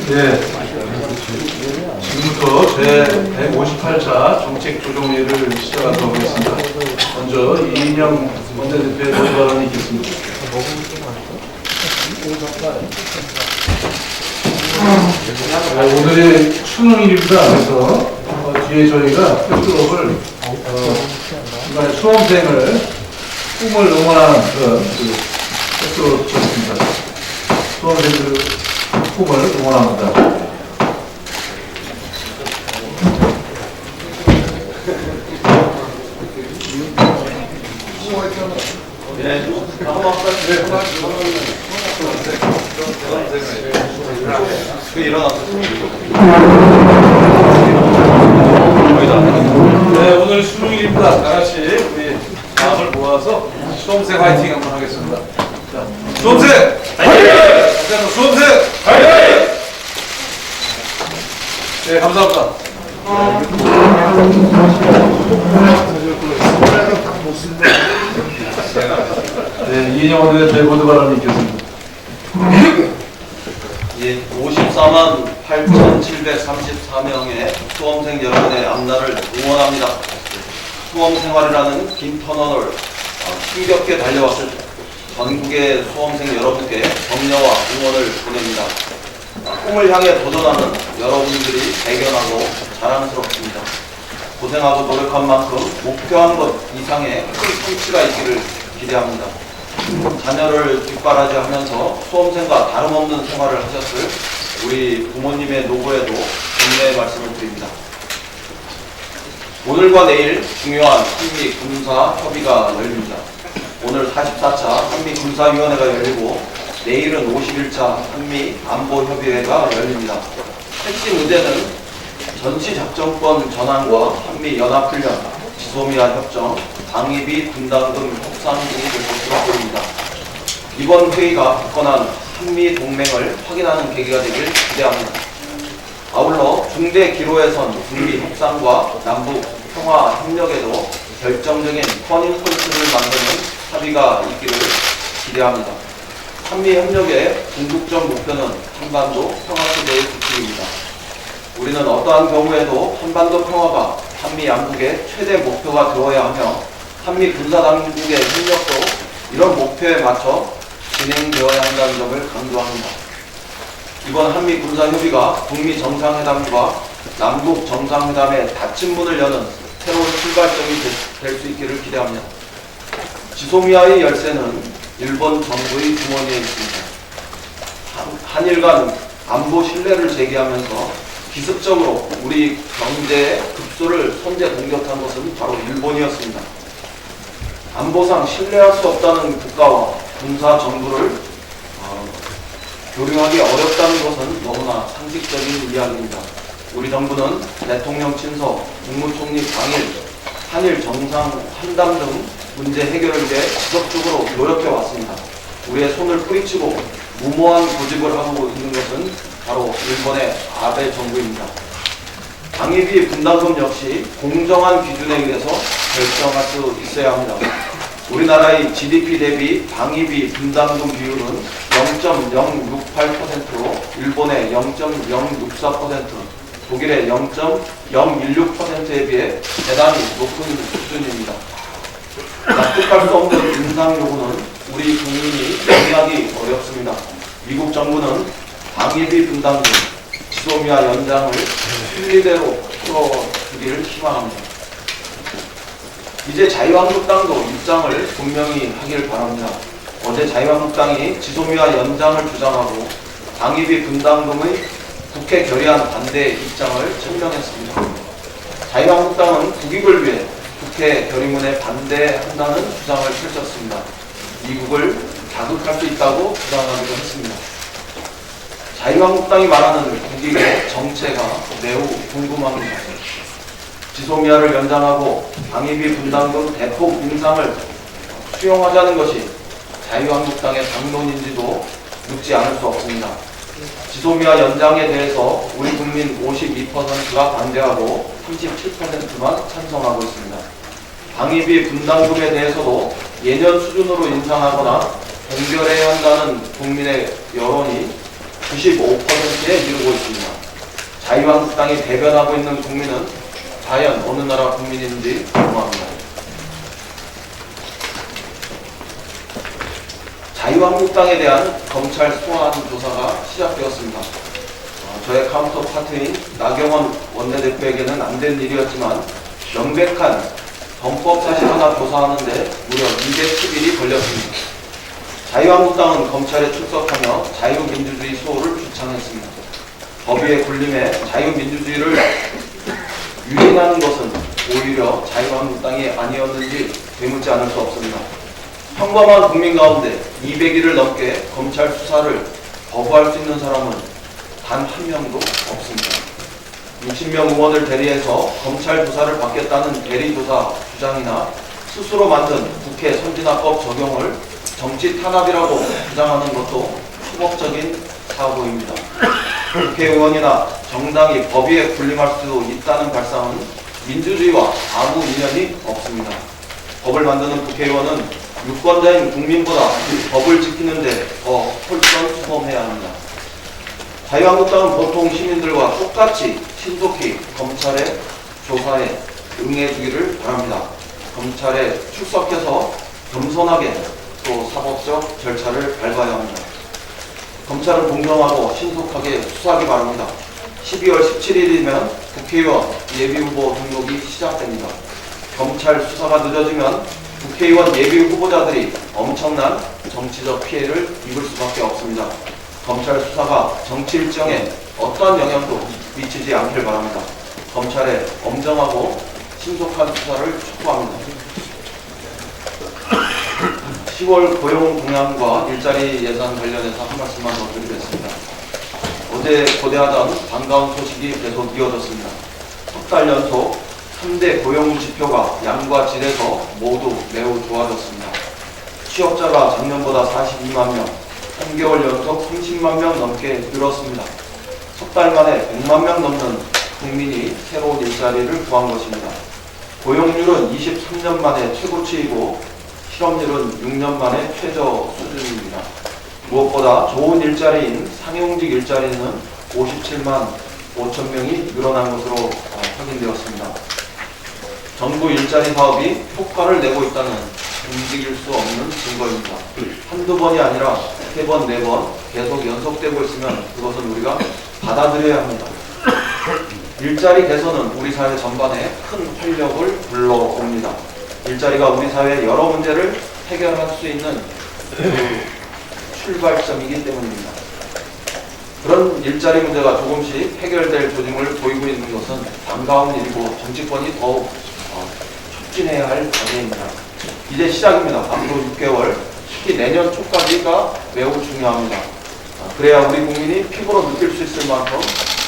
네, 지금부터 제158차 정책조정회의를 시작하도록 하겠습니다. 먼저 이인영 원내대표의 모두 발언이 있겠습니다. 오늘이 수능일입니다. 그래서 뒤에 저희가 패스트업을 수험생을 꿈을 응원하는 그런 패스트업을 쳤습니다. 수험생들 꿈을 응원합니다. 네, 오늘 수능일입니다. 다같이 우리 마음을 모아서 수험생 화이팅 한번 하겠습니다. 자, 수험생! 화이팅! 수험생! 화이팅! 네, 감사합니다. 네, 이인영 원내대표의 모두 발언이 있겠습니다. 예, 54만 8,734명의 수험생 여러분의 앞날을 응원합니다. 수험생활이라는 긴 터널을 힘겹게 달려왔을 전국의 수험생 여러분께 격려와 응원을 보냅니다. 꿈을 향해 도전하는 여러분들이 대견하고 자랑스럽습니다. 고생하고 노력한 만큼 목표한 것 이상의 큰 성취가 있기를 기대합니다. 자녀를 뒷바라지하면서 수험생과 다름없는 생활을 하셨을 우리 부모님의 노고에도 격려의 말씀을 드립니다. 오늘과 내일 중요한 한미 군사 협의가 열립니다. 오늘 44차 한미 군사위원회가 열리고 내일은 51차 한미 안보협의회가 열립니다. 핵심 의제는 전시작전권 전환과 한미 연합훈련, 지소미아 협정, 방위비 분담금 협상 등이 될 것으로 보입니다. 이번 회의가 굳건한 한미 동맹을 확인하는 계기가 되길 기대합니다. 아울러 중대 기로에 선 북미 협상과 남북 평화 협력에도 결정적인 터닝포인트를 만드는 합의가 있기를 기대합니다. 한미 협력의 궁극적 목표는 한반도 평화체제의 구축입니다. 우리는 어떠한 경우에도 한반도 평화가 한미 양국의 최대 목표가 되어야 하며 한미 군사당국의 협력도 이런 목표에 맞춰 진행되어야 한다는 점을 강조합니다. 이번 한미 군사협의가 북미 정상회담과 남북 정상회담의 닫힌 문을 여는 새로운 출발점이 될 수 있기를 기대합니다. 지소미아의 열쇠는 일본 정부의 주머니에 있습니다. 한일 간 안보 신뢰를 제기하면서 기습적으로 우리 경제의 급소를 선제 공격한 것은 바로 일본이었습니다. 안보상 신뢰할 수 없다는 국가와 군사 정부를 교류하기 어렵다는 것은 너무나 상식적인 이야기입니다. 우리 정부는 대통령 친서, 국무총리 당일, 한일 정상 환담 등 문제 해결을 위해 지속적으로 노력해 왔습니다. 우리의 손을 뿌리치고 무모한 고집을 하고 있는 것은 바로 일본의 아베 정부입니다. 방위비 분담금 역시 공정한 기준에 의해서 결정할 수 있어야 합니다. 우리나라의 GDP 대비 방위비 분담금 비율은 0.068%로 일본의 0.064%, 독일의 0.016%에 비해 대단히 높은 수준입니다. 납득할 수 없는 인상 요구는 우리 국민이 이해하기 어렵습니다. 미국 정부는 방위비 분담금, 지소미아 연장을 순리대로 풀어주기를 희망합니다. 이제 자유한국당도 입장을 분명히 하길 바랍니다. 어제 자유한국당이 지소미아 연장을 주장하고 방위비 분담금의 국회 결의안 반대 입장을 천명했습니다. 자유한국당은 국익을 위해 국회 결의문에 반대한다는 주장을 펼쳤습니다. 미국을 자극할 수 있다고 주장하기도 했습니다. 자유한국당이 말하는 국익의 정체가 매우 궁금합니다. 지소미아를 연장하고 방위비 분담금 대폭 인상을 수용하자는 것이 자유한국당의 당론인지도 묻지 않을 수 없습니다. 지소미아 연장에 대해서 우리 국민 52%가 반대하고 37%만 찬성하고 있습니다. 방위비 분담금에 대해서도 예년 수준으로 인상하거나 동결해야 한다는 국민의 여론이 95%에 이르고 있습니다. 자유한국당이 대변하고 있는 국민은 과연 어느 나라 국민인지 궁금합니다. 자유한국당에 대한 검찰 소환 조사가 시작되었습니다. 저의 카운터 파트인 나경원 원내대표에게는 안 된 일이었지만 명백한 범법 사실 하나 조사하는데 무려 210일이 걸렸습니다. 자유한국당은 검찰에 출석하며 자유민주주의 수호를 주창했습니다. 법위의 군림에 자유민주주의를 유린하는 것은 오히려 자유한국당이 아니었는지 되묻지 않을 수 없습니다. 평범한 국민 가운데 200일을 넘게 검찰 수사를 거부할 수 있는 사람은 단 한 명도 없습니다. 60명 의원을 대리해서 검찰 조사를 받겠다는 대리조사 주장이나 스스로 만든 국회 선진화법 적용을 정치 탄압이라고 주장하는 것도 수법적인 사고입니다. 국회의원이나 정당이 법위에 군림할 수 있다는 발상은 민주주의와 아무 인연이 없습니다. 법을 만드는 국회의원은 유권자인 국민보다 법을 지키는데 더 솔선수범해야 합니다. 자유한국당은 보통 시민들과 똑같이 신속히 검찰의 조사에 응해주기를 바랍니다. 검찰에 출석해서 겸손하게 또 사법적 절차를 밟아야 합니다. 검찰은 공정하고 신속하게 수사하기 바랍니다. 12월 17일이면 국회의원 예비후보 등록이 시작됩니다. 검찰 수사가 늦어지면 국회의원 예비 후보자들이 엄청난 정치적 피해를 입을 수밖에 없습니다. 검찰 수사가 정치 일정에 어떤 영향도 미치지 않길 바랍니다. 검찰의 엄정하고 신속한 수사를 촉구합니다. 10월 고용 동향과 일자리 예산 관련해서 한 말씀만 더 드리겠습니다. 어제 고대하던 반가운 소식이 계속 이어졌습니다. 석 달 연속 3대 고용 지표가 양과 질에서 모두 매우 좋아졌습니다. 취업자가 작년보다 42만 명, 3개월 연속 30만 명 넘게 늘었습니다. 석 달 만에 100만 명 넘는 국민이 새로운 일자리를 구한 것입니다. 고용률은 23년 만에 최고치이고 실업률은 6년 만에 최저 수준입니다. 무엇보다 좋은 일자리인 상용직 일자리는 57만 5천 명이 늘어난 것으로 확인되었습니다. 정부 일자리 사업이 효과를 내고 있다는 움직일 수 없는 증거입니다. 한두 번이 아니라 3번, 4번 계속 연속되고 있으면 그것은 우리가 받아들여야 합니다. 일자리 개선은 우리 사회 전반에 큰 활력을 불러옵니다. 일자리가 우리 사회의 여러 문제를 해결할 수 있는 그 출발점이기 때문입니다. 그런 일자리 문제가 조금씩 해결될 조짐을 보이고 있는 것은 반가운 일이고 정치권이 더욱 촉진해야 할 과제입니다. 이제 시작입니다. 앞으로 6개월, 특히 내년 초까지가 매우 중요합니다. 그래야 우리 국민이 피부로 느낄 수 있을 만큼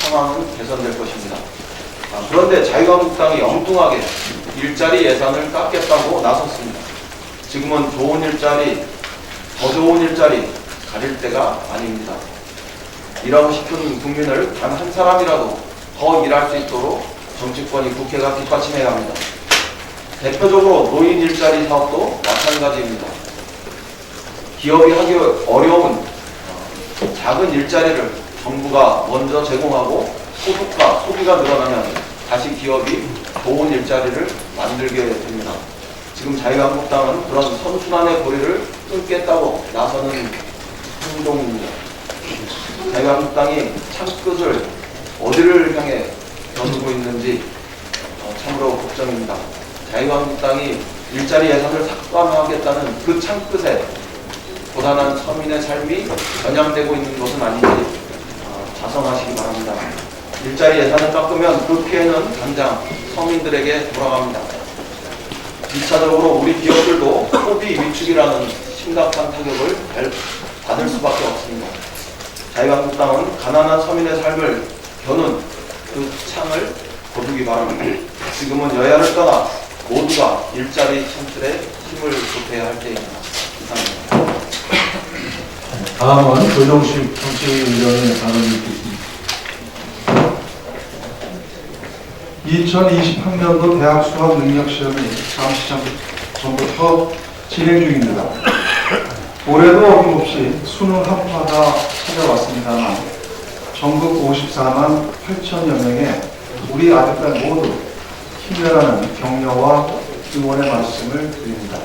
상황은 개선될 것입니다. 그런데 자유한국당이 엉뚱하게 일자리 예산을 깎겠다고 나섰습니다. 지금은 좋은 일자리, 더 좋은 일자리 가릴 때가 아닙니다. 일하고 싶은 국민을 단 한 사람이라도 더 일할 수 있도록 정치권이 국회가 뒷받침해야 합니다. 대표적으로 노인 일자리 사업도 마찬가지입니다. 기업이 하기 어려운 작은 일자리를 정부가 먼저 제공하고 소득과 소비가 늘어나면 다시 기업이 좋은 일자리를 만들게 됩니다. 지금 자유한국당은 그런 선순환의 고리를 끊겠다고 나서는 행동입니다. 자유한국당이 창끝을 어디를 향해 겨누고 있는지 참으로 걱정입니다. 자유한국당이 일자리 예산을 삭감하겠다는 그 창끝에 고단한 서민의 삶이 겨냥되고 있는 것은 아닌지 자성하시기 바랍니다. 일자리 예산을 깎으면 그 피해는 당장 서민들에게 돌아갑니다. 2차적으로 우리 기업들도 소비 위축이라는 심각한 타격을 받을 수밖에 없습니다. 자유한국당은 가난한 서민의 삶을 겨눈 그 창을 거두기 바랍니다. 지금은 여야를 떠나 모두가 일자리 창출에 힘을 보태야 할 때입니다. 감사합니다. 다음은 조정식 정치위원회 발언이 있겠습니다. 2020학년도 대학 수학 능력 시험이 잠시 전부터 진행 중입니다. 올해도 어김없이 수능 한파가 찾아왔습니다만 전국 54만 8천여 명의 우리 아들딸 모두 힘내라는 격려와 응원의 말씀을 드립니다.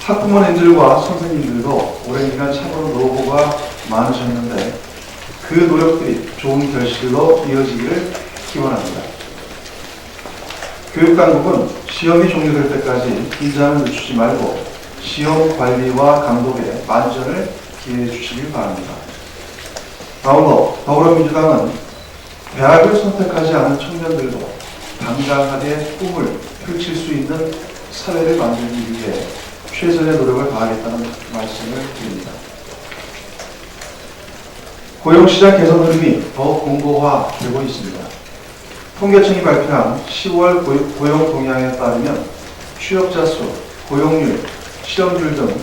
학부모님들과 선생님들도 오랜 기간 참으로 노고가 많으셨는데 그 노력들이 좋은 결실로 이어지기를 기원합니다. 교육당국은 시험이 종료될 때까지 긴장을 늦추지 말고 시험 관리와 감독에 만전을 기해해 주시길 바랍니다. 아울러 더불어민주당은 대학을 선택하지 않은 청년들도 당당하게 꿈을 펼칠 수 있는 사회를 만들기 위해 최선의 노력을 다하겠다는 말씀을 드립니다. 고용시장 개선 흐름이 더욱 공고화되고 있습니다. 통계청이 발표한 10월 고용 동향에 따르면 취업자 수, 고용률, 실업률 등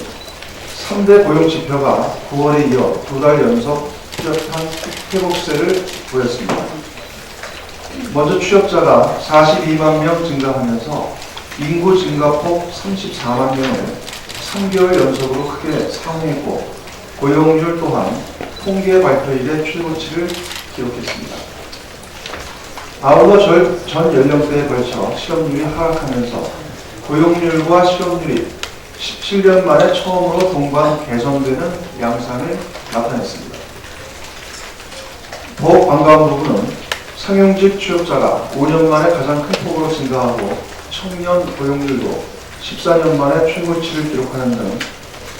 3대 고용 지표가 9월에 이어 2달 연속 뚜렷한 회복세를 보였습니다. 먼저 취업자가 42만 명 증가하면서 인구 증가폭 34만 명을 3개월 연속으로 크게 상회했고 고용률 또한 통계 발표 이래 최고치를 기록했습니다. 아울러 전 연령대에 걸쳐 실업률이 하락하면서 고용률과 실업률이 17년 만에 처음으로 동반 개선되는 양상을 나타냈습니다. 더욱 반가운 부분은 상용직 취업자가 5년 만에 가장 큰 폭으로 증가하고 청년 고용률도 14년 만에 최고치를 기록하는 등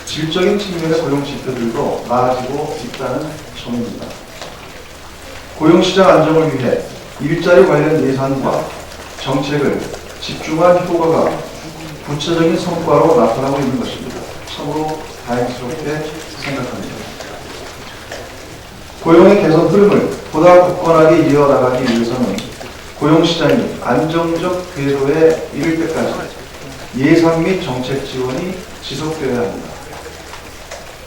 질적인 측면의 고용 지표들도 나아지고 있다는 점입니다. 고용시장 안정을 위해 일자리 관련 예산과 정책을 집중한 효과가 구체적인 성과로 나타나고 있는 것입니다. 참으로 다행스럽게 생각합니다. 고용의 개선 흐름을 보다 굳건하게 이어나가기 위해서는 고용시장이 안정적 궤도에 이를 때까지 예산 및 정책 지원이 지속되어야 합니다.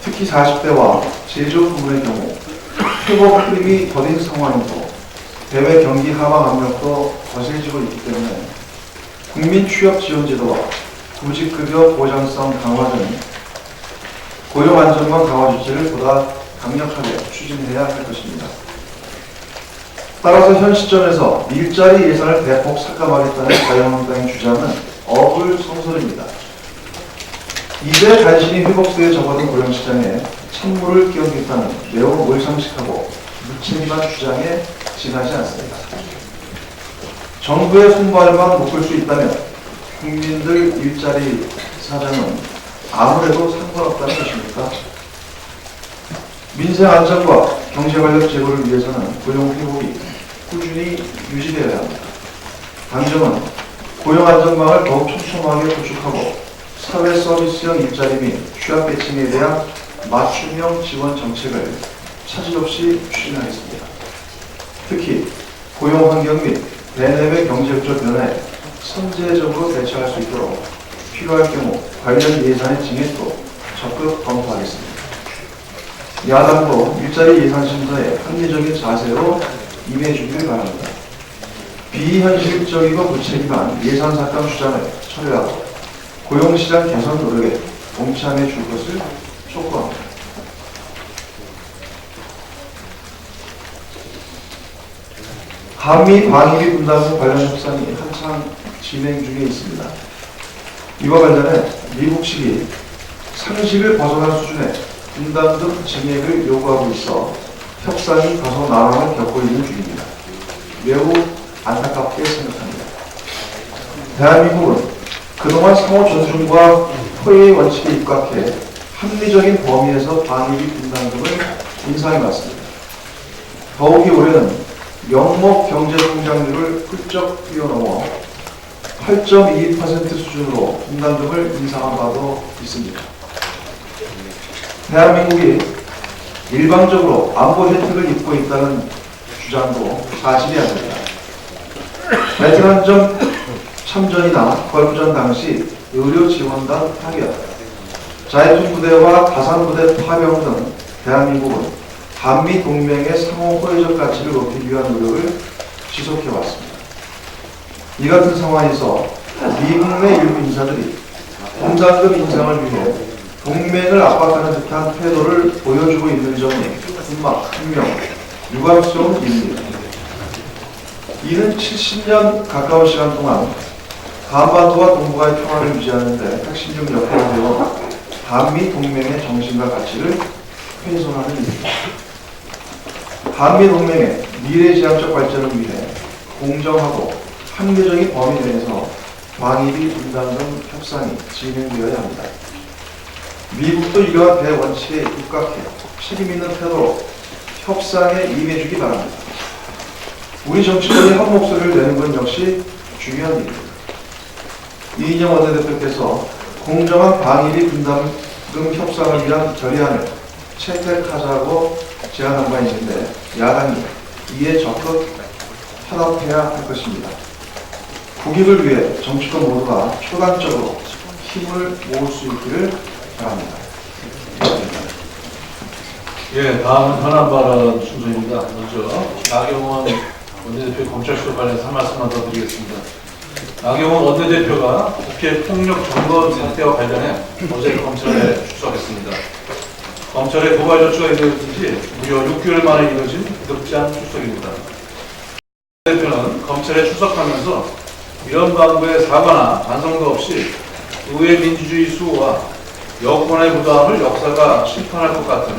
특히 40대와 제조 부문의 경우 회복 흐름이 더딘 상황이고 대외 경기 하방 압력도 거세지고 있기 때문에 국민 취업 지원 제도와 구직급여 보장성 강화 등 고용 안정망 강화 조치를 보다 강력하게 추진해야 할 것입니다. 따라서 현 시점에서 일자리 예산을 대폭 삭감하겠다는 자유한국당의 주장은 어불성설입니다. 이제 간신히 회복세에 접어든 고용시장에 찬물을 끼얹겠다는 매우 몰상식하고 무책임한 주장에 지나지 않습니다. 정부의 손발만 묶을 수 있다면 국민들 일자리 사정은 아무래도 상관없다는 것입니까? 민생 안정과 경제 활력 제고를 위해서는 고용 회복이 꾸준히 유지되어야 합니다. 당정은 고용 안정망을 더욱 촘촘하게 구축하고 사회 서비스형 일자리 및 취약 계층에 대한 맞춤형 지원 정책을 차질 없이 추진하겠습니다. 특히 고용 환경 및 대내외 경제적 변화에 선제적으로 대처할 수 있도록 필요할 경우 관련 예산의 증액도 적극 검토하겠습니다. 야당도 일자리 예산 심사에 합리적인 자세로 임해주길 바랍니다. 비현실적이고 무책임한 예산 삭감 주장을 철회하고 고용시장 개선 노력에 동참해 줄 것을 촉구합니다. 한미 방위비 분담금 관련 협상이 한창 진행 중에 있습니다. 이와 관련해 미국 측이 상식을 벗어난 수준의 분담금 증액을 요구하고 있어 협상이 다소 난항을 겪고 있는 중입니다. 매우 안타깝게 생각합니다. 대한민국은 그동안 상호 존중과 포회의 원칙에 입각해 합리적인 범위에서 방위비 분담금을 인상해왔습니다. 더욱이 올해는 명목 경제성장률을 훌쩍 뛰어넘어 8.22% 수준으로 분담금을 인상한 바도 있습니다. 대한민국이 일방적으로 안보 혜택을 입고 있다는 주장도 사실이 아닙니다. 베트남전 참전이나 걸프전 당시 의료 지원단 파견, 자이툰 부대와 가산 부대 파병 등 대한민국은 한미 동맹의 상호 호의적 가치를 높이기 위한 노력을 지속해 왔습니다. 이 같은 상황에서 미국 내 일부 인사들이 공산급 인상을 위해 동맹을 압박하는 듯한 태도를 보여주고 있는 점이 분명 유감스러운 일입니다. 이는 70년 가까운 시간 동안 한반도와 동북아의 평화를 유지하는 데 핵심적 역할을 해온 한미 동맹의 정신과 가치를 훼손하는 일입니다. 한미 동맹의 미래지향적 발전을 위해 공정하고 합리적인 범위 내에서 방위비 분담 등 협상이 진행되어야 합니다. 미국도 이러한 대원칙에 입각해 책임 있는 태도로 협상에 임해주기 바랍니다. 우리 정치권이 한 목소리를 내는 건 역시 중요한 일입니다. 이인영 원내대표께서 공정한 방위비 분담금 협상을 위한 결의안을 채택하자고 제안한 바 있는데 야당이 이에 적극 화답해야 할 것입니다. 국익을 위해 정치권 모두가 초당적으로 힘을 모을 수 있기를 바랍니다. 예, 다음은 현안 발언 순서입니다. 먼저 나경원 원내대표 검찰수사 관련해서 한 말씀만 더 드리겠습니다. 나경원 원내대표가 국회 폭력 점거 사태와 관련해 어제 검찰에 출석했습니다. 검찰의 고발 조치가 이루어진 지 무려 6개월 만에 이루어진 급장 출석입니다. 원내대표는 검찰에 출석하면서 이런 방법의 사과나 반성도 없이 의회 민주주의 수호와 여권의 부담을 역사가 심판할 것 같은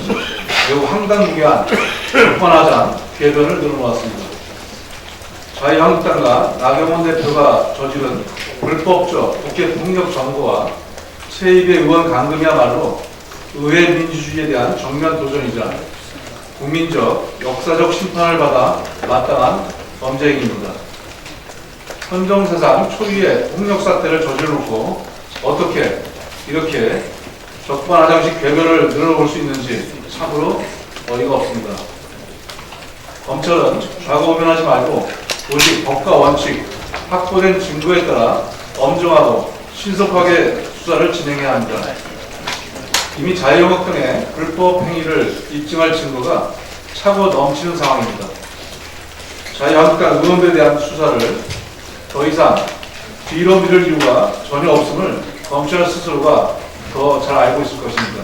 매우 황당무계한 뻔하장 궤변을 늘어놓았습니다. 자유한국당과 나경원 대표가 저지른 불법적 국회 폭력 점거와 최입의 의원 감금이야말로 의회 민주주의에 대한 정면 도전이자 국민적 역사적 심판을 받아 마땅한 범죄 행위입니다. 헌정사상 초유의 폭력 사태를 저질러놓고 어떻게 이렇게 적반하장식 궤변을 늘어볼 수 있는지 참으로 어이가 없습니다. 검찰은 좌고우면하지 말고 오직 법과 원칙, 확보된 증거에 따라 엄정하고 신속하게 수사를 진행해야 합니다. 이미 자유한국 등의 불법 행위를 입증할 증거가 차고 넘치는 상황입니다. 자유한국당 의원들에 대한 수사를 더 이상 뒤로 미룰 이유가 전혀 없음을 검찰 스스로가 더 잘 알고 있을 것입니다.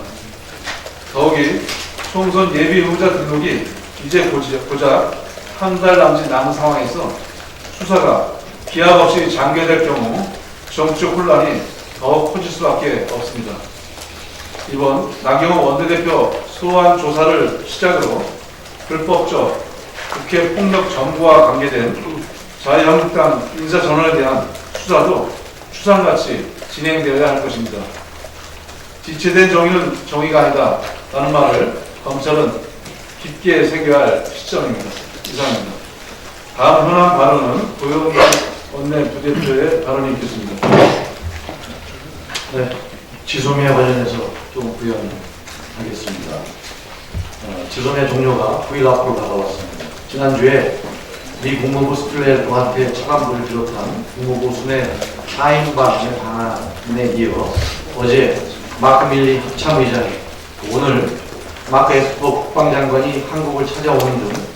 더욱이 총선 예비 후보자 등록이 이제 고작 한 달 남짓 남은 상황에서 수사가 기약 없이 장기화될 경우 정치적 혼란이 더 커질 수밖에 없습니다. 이번 나경원 원내대표 소환 조사를 시작으로 불법적 국회 폭력 점거와 관계된 자유한국당 인사 전원에 대한 수사도 추상같이 진행되어야 할 것입니다. 지체된 정의는 정의가 아니다 라는 말을 검찰은 깊게 새겨야 할 시점입니다. 이상입니다. 다음 현안 발언은 고영관 원내 부대표의 발언이 있겠습니다. 네, 지소미아 관련해서 좀 부연하겠습니다. 지소미아 종료가 9일 앞으로 다가왔습니다. 지난주에 미 국무부 스틸레드한테 차관부를 비롯한 국무부 순회 4인방의 방안에 이어 어제 마크 밀리 합참의장이 오늘 마크 에스퍼 국방장관이 한국을 찾아오는 등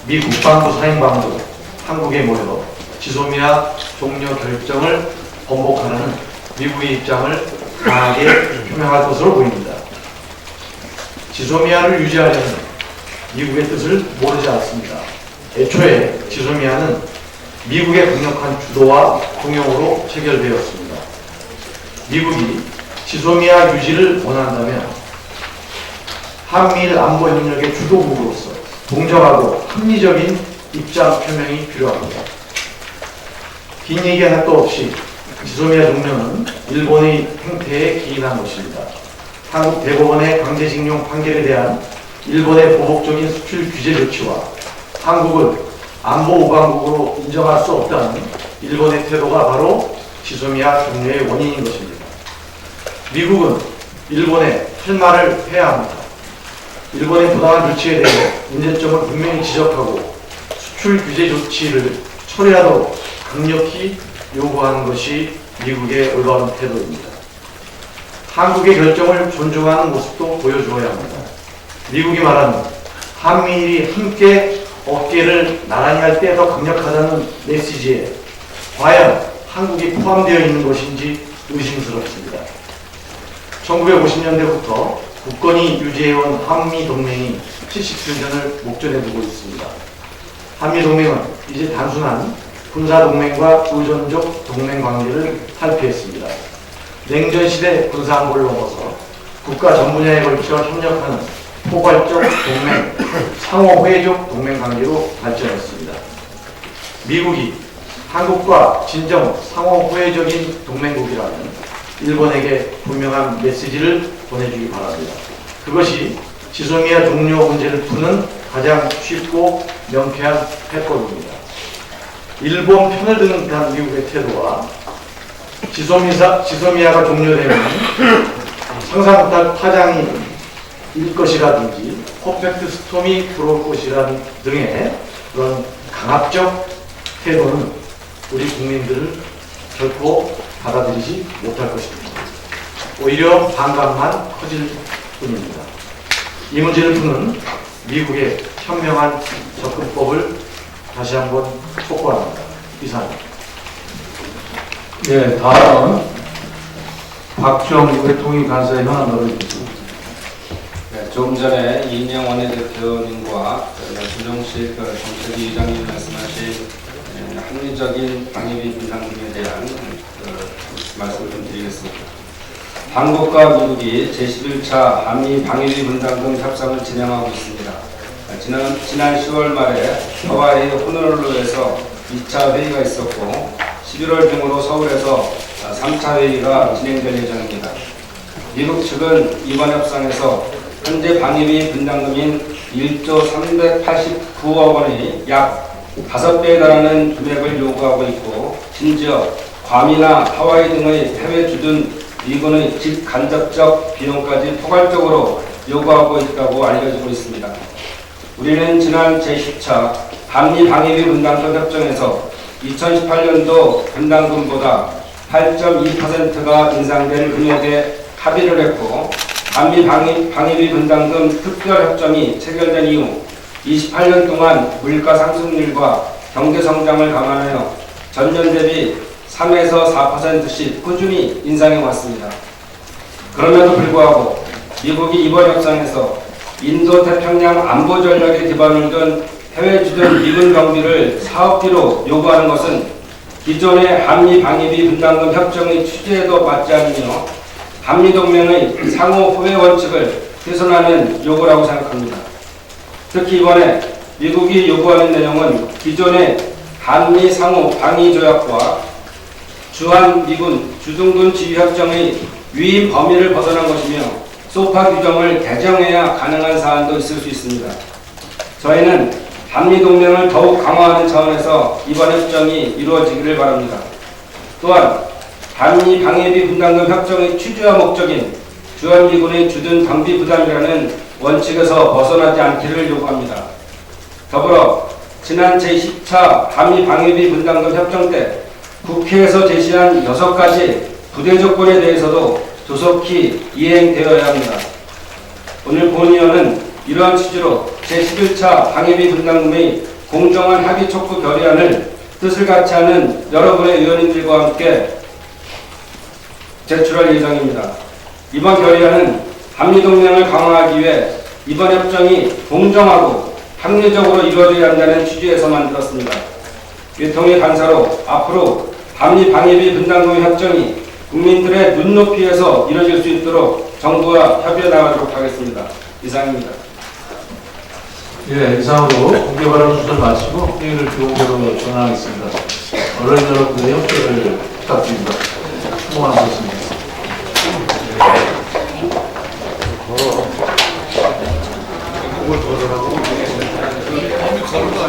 미 국방부 4인방도 한국에 모여 지소미아 종료 결정을 번복하는 미국의 입장을 강하게 표명할 것으로 보입니다. 지소미아를 유지하려는 미국의 뜻을 모르지 않습니다. 애초에 지소미아는 미국의 강력한 주도와 동용으로 체결되었습니다. 미국이 지소미아 유지를 원한다면 한미일 안보 협력의 주도국으로서 공정하고 합리적인 입장 표명이 필요합니다. 긴 얘기 하나도 없이 지소미아 종료는 일본의 행태에 기인한 것입니다. 한국 대법원의 강제징용 판결에 대한 일본의 보복적인 수출 규제 조치와 한국을 안보 우방국으로 인정할 수 없다는 일본의 태도가 바로 지소미아 종료의 원인인 것입니다. 미국은 일본에 할 말을 해야 합니다. 일본의 부당한 조치에 대해 문제점을 분명히 지적하고 수출 규제 조치를 처리하도록 강력히 요구하는 것이 미국의 올바른 태도입니다. 한국의 결정을 존중하는 모습도 보여주어야 합니다. 미국이 말하는 한미일이 함께 어깨를 나란히 할 때 더 강력하다는 메시지에 과연 한국이 포함되어 있는 것인지 의심스럽습니다. 1950년대부터 굳건히 유지해온 한미동맹이 70주년을 목전에 두고 있습니다. 한미동맹은 이제 단순한 군사동맹과 의존적 동맹관계를 탈피했습니다. 냉전시대 군사안보를 넘어서 국가 전 분야에 걸쳐 협력하는 포괄적 동맹, 상호회적 동맹관계로 발전했습니다. 미국이 한국과 진정 상호회적인 동맹국이라면 일본에게 분명한 메시지를 보내주기 바랍니다. 그것이 지소미아 종료 문제를 푸는 가장 쉽고 명쾌한 해법입니다. 일본 편을 드는 듯한 미국의 태도와 지소미아가 종료되면 상상 못할 파장이 일 것이라든지 퍼펙트 스톰이 들어올 것이라는 등의 그런 강압적 태도는 우리 국민들을 결코 받아들이지 못할 것입니다. 오히려 반감만 커질 뿐입니다. 이 문제를 푸는 미국의 현명한 접근법을 다시 한번 촉구합니다. 이상입니다. 예, 다음은 박정 외통위 간사의 현안 넣어주겠습니다. 네, 조금 전에 이인영 원내대표님과 조정식 정책위 의장님 말씀하신 합리적인 방위비 분담금에 대한 말씀을 좀 드리겠습니다. 한국과 미국이 제11차 한미 방위비 분담금 협상을 진행하고 있습니다. 지난 10월 말에 하와이 호놀룰루에서 2차 회의가 있었고 11월 중으로 서울에서 3차 회의가 진행될 예정입니다. 미국 측은 이번 협상에서 현재 방위비 분담금인 1조 389억 원의 약 5배에 달하는 금액을 요구하고 있고 심지어 괌이나 하와이 등의 해외 주둔 미군의 직간접적 비용까지 포괄적으로 요구하고 있다고 알려지고 있습니다. 우리는 지난 제10차 한미 방위비 분담금 협정에서 2018년도 분담금보다 8.2%가 인상될 금액에 합의를 했고 한미 방위비 분담금 특별협정이 체결된 이후 28년 동안 물가 상승률과 경제 성장을 감안하여 전년 대비 3에서 4%씩 꾸준히 인상해 왔습니다. 그럼에도 불구하고 미국이 이번 협상에서 인도 태평양 안보 전략에 기반을 둔 해외 주둔 미군 경비를 사업비로 요구하는 것은 기존의 한미 방위비 분담금 협정의 취지에도 맞지 않으며 한미 동맹의 상호 호혜 원칙을 훼손하는 요구라고 생각합니다. 특히 이번에 미국이 요구하는 내용은 기존의 한미 상호 방위 조약과 주한 미군 주둔군 지휘 협정의 위임 범위를 벗어난 것이며 소파 규정을 개정해야 가능한 사안도 있을 수 있습니다. 저희는 한미 동맹을 더욱 강화하는 차원에서 이번 협정이 이루어지기를 바랍니다. 또한 한미 방위비 분담금 협정의 취지와 목적인 주한미군의 주둔 경비 부담이라는 원칙에서 벗어나지 않기를 요구합니다. 더불어 지난 제10차 한미 방위비 분담금 협정 때 국회에서 제시한 6가지 부대 조건에 대해서도 조속히 이행되어야 합니다. 오늘 본의원은 이러한 취지로 제11차 방위비 분담금의 공정한 합의 촉구 결의안을 뜻을 같이 하는 여러분의 의원님들과 함께 제출할 예정입니다. 이번 결의안은 한미동맹을 강화하기 위해 이번 협정이 공정하고 합리적으로 이루어져야 한다는 취지에서 만들었습니다. 외통위 간사로 앞으로 한미 방위비 분담금 협정이 국민들의 눈높이에서 이루어질 수 있도록 정부와 협의해 나가도록 하겠습니다. 이상입니다. 예, 이상으로 공개 발언 순서를 마치고 회의를 비공개로 전환하겠습니다. 언론 여러분들의 협조를 부탁드립니다. 수고하셨습니다.